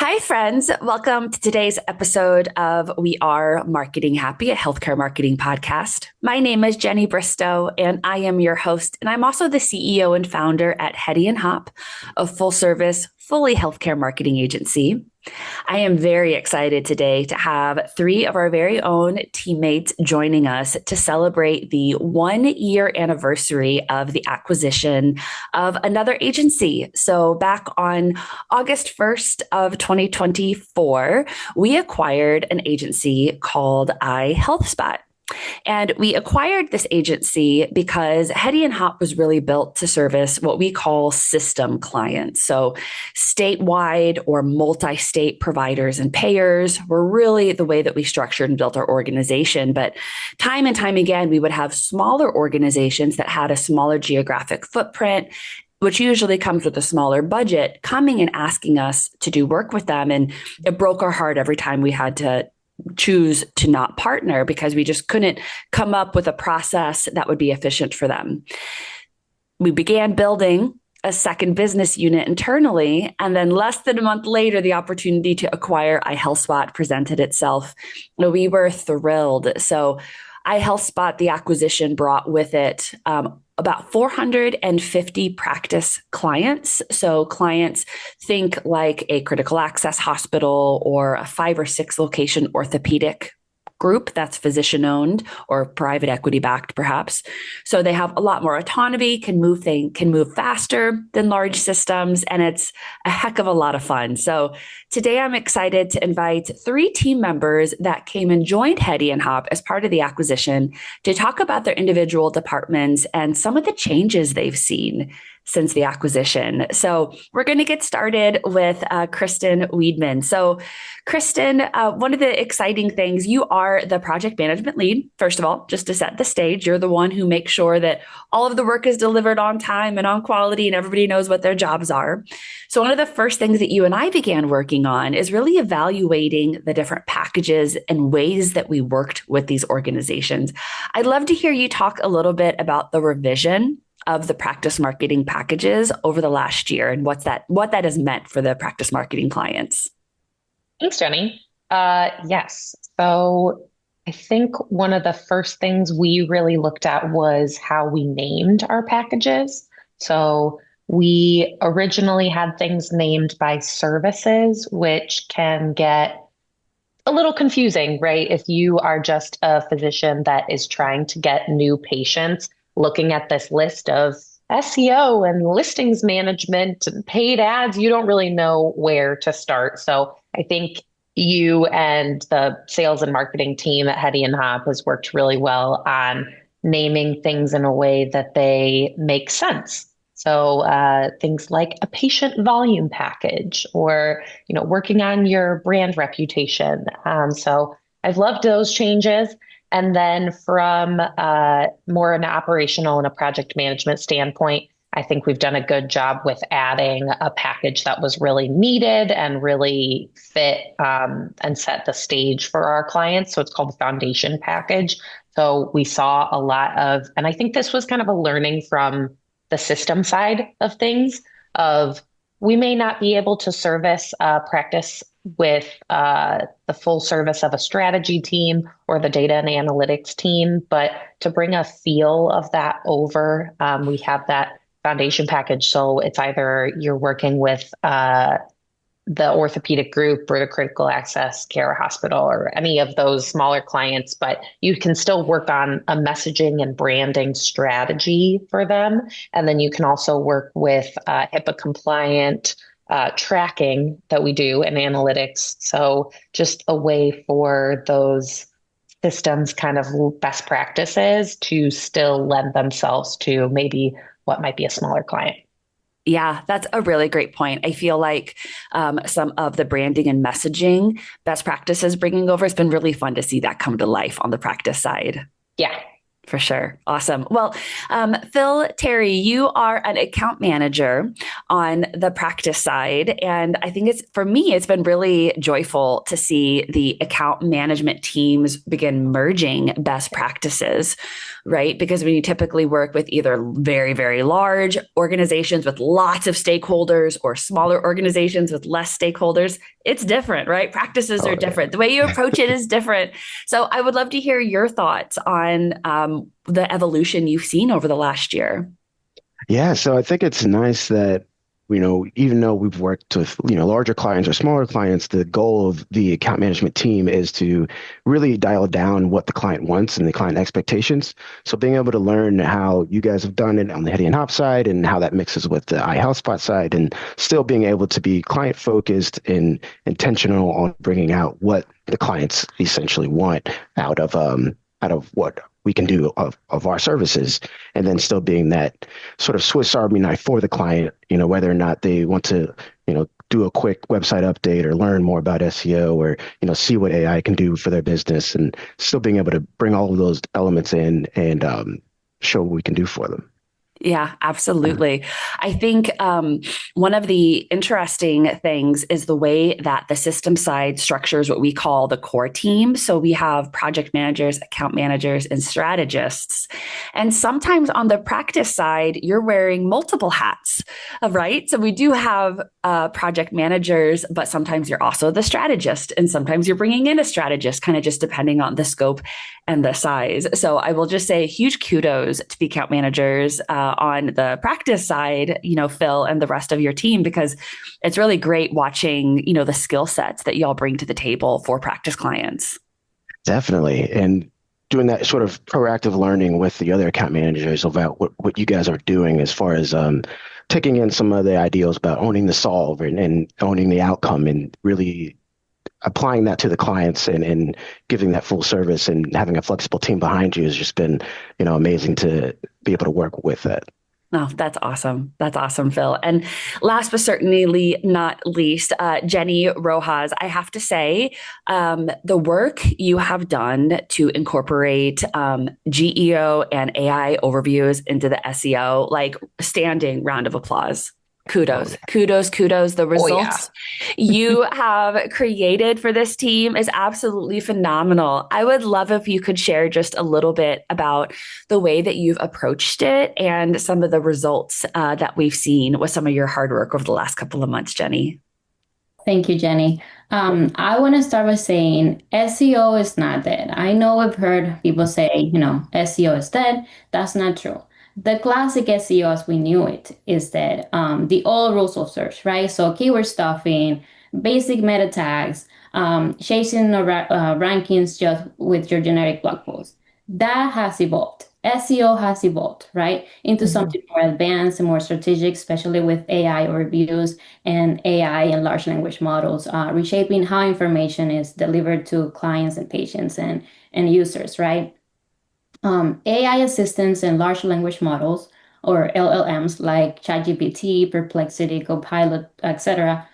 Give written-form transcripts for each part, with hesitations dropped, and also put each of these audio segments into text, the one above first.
Hi, friends. Welcome to today's episode of We Are Marketing Happy, a healthcare marketing podcast. My name is Jenny Bristow, and I am your host. And I'm also the CEO and founder at Hedy Hopp, a full service, fully healthcare marketing agency. I am very excited today to have three of our very own teammates joining us to celebrate the 1 year anniversary of the acquisition of another agency. So back on August 1st of 2024, we acquired an agency called iHealthSpot. And we acquired this agency because Hedy Hopp was really built to service what we call system clients. So statewide or multi-state providers and payers were really the way that we structured and built our organization. But time and time again, we would have smaller organizations that had a smaller geographic footprint, which usually comes with a smaller budget, coming and asking us to do work with them. And it broke our heart every time we had to choose to not partner because we just couldn't come up with a process that would be efficient for them. We began building a second business unit internally, and then less than a month later, the opportunity to acquire iHealthSpot presented itself. We were thrilled. So iHealthSpot, the acquisition brought with it about 450 practice clients. So clients think like a critical access hospital or a 5 or 6 location orthopedic group that's physician owned or private equity backed, perhaps. So they have a lot more autonomy, can move faster than large systems, and it's a heck of a lot of fun. So today I'm excited to invite 3 team members that came and joined Hedy Hopp as part of the acquisition to talk about their individual departments and some of the changes they've seen since the acquisition. So we're going to get started with Kristin Wiedman. So Kristin, one of the exciting things, you are the project management lead. First of all, just to set the stage, you're the one who makes sure that all of the work is delivered on time and on quality and everybody knows what their jobs are. So one of the first things that you and I began working on is really evaluating the different packages and ways that we worked with these organizations. I'd love to hear you talk a little bit about the revision of the practice marketing packages over the last year and what that has meant for the practice marketing clients. Thanks, Jenny. Yes. So I think one of the first things we really looked at was how we named our packages. So we originally had things named by services, which can get a little confusing, right? If you are just a physician that is trying to get new patients, looking at this list of SEO and listings management and paid ads, you don't really know where to start. So I think you and the sales and marketing team at Hedy Hopp has worked really well on naming things in a way that they make sense. So things like a patient volume package or, working on your brand reputation. So I've loved those changes. And then from more an operational and a project management standpoint, I think we've done a good job with adding a package that was really needed and really fit and set the stage for our clients. So it's called the foundation package. So we saw a lot of, and I think this was kind of a learning from the system side of things of we may not be able to service practice with the full service of a strategy team or the data and analytics team, but to bring a feel of that over, we have that foundation package. So it's either you're working with the orthopedic group or the critical access care hospital or any of those smaller clients, but you can still work on a messaging and branding strategy for them. And then you can also work with HIPAA compliant tracking that we do in analytics. So just a way for those systems kind of best practices to still lend themselves to maybe what might be a smaller client. Yeah, that's a really great point. I feel like some of the branding and messaging best practices bringing over, it's been really fun to see that come to life on the practice side. Yeah. For sure. Awesome. Well, Phil Terry, you are an account manager on the practice side. And I think for me, it's been really joyful to see the account management teams begin merging best practices, right? Because when you typically work with either very, very large organizations with lots of stakeholders or smaller organizations with less stakeholders, it's different, right? Practices are Oh different. The way you approach it is different. So I would love to hear your thoughts on the evolution you've seen over the last year. yeah, so I think it's nice that, even though we've worked with, larger clients or smaller clients, the goal of the account management team is to really dial down what the client wants and the client expectations. So being able to learn how you guys have done it on the Hedy Hopp side and how that mixes with the iHealthSpot side, and still being able to be client focused and intentional on bringing out what the clients essentially want out of what we can do of our services, and then still being that sort of Swiss Army knife for the client, whether or not they want to, do a quick website update or learn more about SEO, or, see what AI can do for their business, and still being able to bring all of those elements in and show what we can do for them. Yeah, absolutely. I think one of the interesting things is the way that the system side structures what we call the core team. So we have project managers, account managers, and strategists. And sometimes on the practice side, you're wearing multiple hats, right? So we do have project managers, but sometimes you're also the strategist, and sometimes you're bringing in a strategist, kind of just depending on the scope and the size. So I will just say huge kudos to the account managers on the practice side, Phil and the rest of your team, because it's really great watching, the skill sets that y'all bring to the table for practice clients. Definitely. And doing that sort of proactive learning with the other account managers about what you guys are doing as far as taking in some of the ideals about owning the solve and owning the outcome, and really applying that to the clients, and giving that full service and having a flexible team behind you has just been, amazing to be able to work with that. Oh, that's awesome. That's awesome, Phil. And last but certainly not least, Yenny Rojas, I have to say, the work you have done to incorporate GEO and AI overviews into the SEO, like standing round of applause. Oh, Kudos, kudos, kudos. The Oh yeah. results you have created for this team is absolutely phenomenal. I would love if you could share just a little bit about the way that you've approached it and some of the results that we've seen with some of your hard work over the last couple of months, Yenny. Thank you, Jenny. I want to start by saying SEO is not dead. I know I've heard people say, SEO is dead. That's not true. The classic SEO as we knew it is dead. The old rules of search, right? So keyword stuffing, basic meta tags, chasing rankings just with your generic blog post. That has evolved. SEO has evolved, right, into Mhm. something more advanced and more strategic, especially with AI reviews and AI and large language models, reshaping how information is delivered to clients and patients and users, right? AI assistants and large language models, or LLMs, like ChatGPT, Perplexity, Copilot, etc.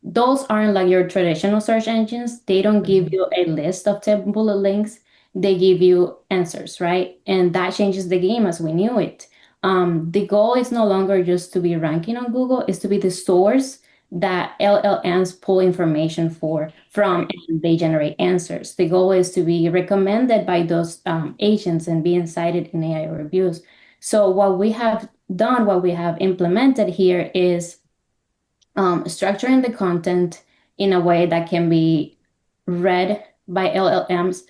Those aren't like your traditional search engines. They don't give Mhm. you a list of 10 bullet links. They give you answers, right? And that changes the game as we knew it. The goal is no longer just to be ranking on Google, it's to be the source that LLMs pull information from, Right. and they generate answers. The goal is to be recommended by those agents and be cited in AI reviews. So what we have done, what we have implemented here is structuring the content in a way that can be read by LLMs.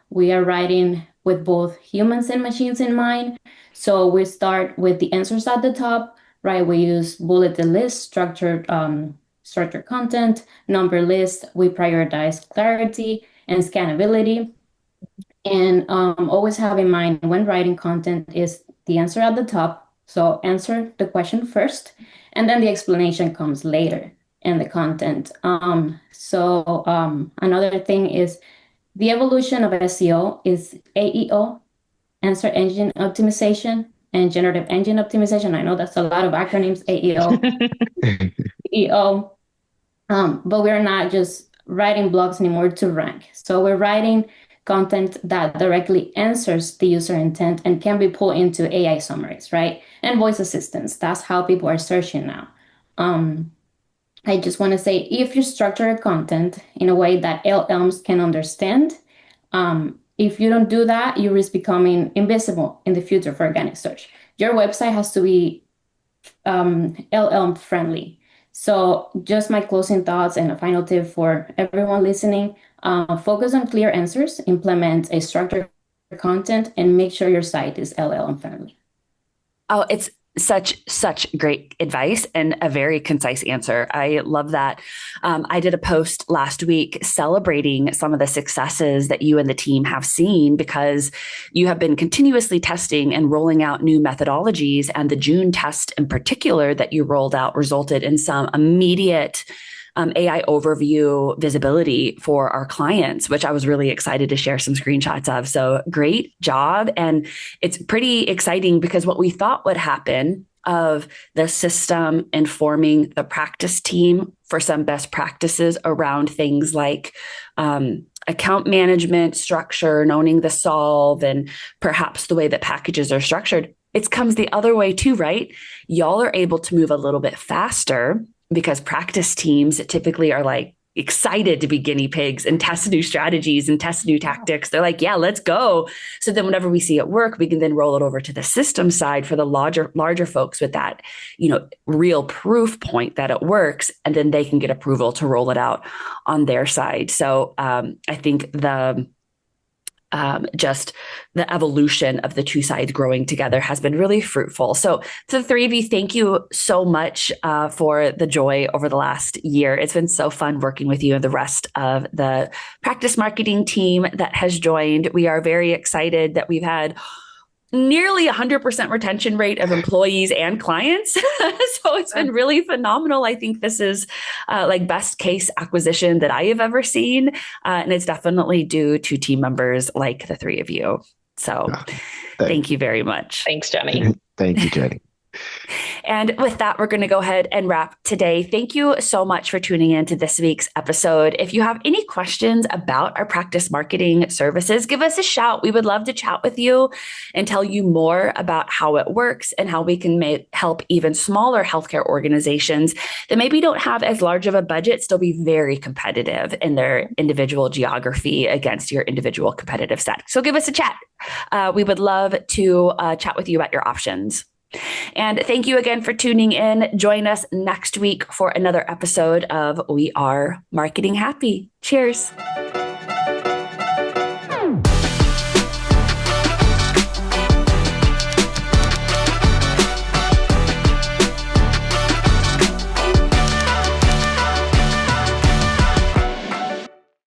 We are writing with both humans and machines in mind. So we start with the answers at the top, right? We use bulleted lists, structured content, number list. We prioritize clarity and scannability. And always have in mind when writing content is the answer at the top. So answer the question first, and then the explanation comes later in the content. Another thing is the evolution of SEO is AEO, answer engine optimization, and generative engine optimization. I know that's a lot of acronyms, AEO, EO, but we're not just writing blogs anymore to rank. So we're writing content that directly answers the user intent and can be pulled into AI summaries, right? And voice assistants. That's how people are searching now. Um, I just want to say if you structure a content in a way that LLMs can understand, if you don't do that, you risk becoming invisible in the future for organic search. Your website has to be LLM friendly. So just my closing thoughts and a final tip for everyone listening, focus on clear answers, implement a structured content, and make sure your site is LLM friendly. Oh, it's such great advice and a very concise answer. I love that. I did a post last week celebrating some of the successes that you and the team have seen because you have been continuously testing and rolling out new methodologies. And the June test in particular that you rolled out resulted in some immediate AI overview visibility for our clients, which I was really excited to share some screenshots of. So great job. And it's pretty exciting because what we thought would happen of the system informing the practice team for some best practices around things like account management structure and owning the solve and perhaps the way that packages are structured. It comes the other way too, right? Y'all are able to move a little bit faster because practice teams typically are like excited to be guinea pigs and test new strategies and test new tactics. They're like, yeah, let's go. So then whenever we see it work, we can then roll it over to the system side for the larger folks with that, real proof point that it works. And then they can get approval to roll it out on their side. So I think just the evolution of the two sides growing together has been really fruitful. So to the three of you, thank you so much for the joy over the last year. It's been so fun working with you and the rest of the practice marketing team that has joined. We are very excited that we've had nearly 100% retention rate of employees and clients. So it's been really phenomenal. I think this is like best case acquisition that I have ever seen. And it's definitely due to team members like the three of you. So thank you very much. Thanks, Jenny. Thank you, Jenny. And with that, we're going to go ahead and wrap today. Thank you so much for tuning in to this week's episode. If you have any questions about our practice marketing services, give us a shout. We would love to chat with you and tell you more about how it works and how we can help even smaller healthcare organizations that maybe don't have as large of a budget still be very competitive in their individual geography against your individual competitive set. So give us a chat. We would love to chat with you about your options. And thank you again for tuning in. Join us next week for another episode of We Are Marketing Happy. Cheers.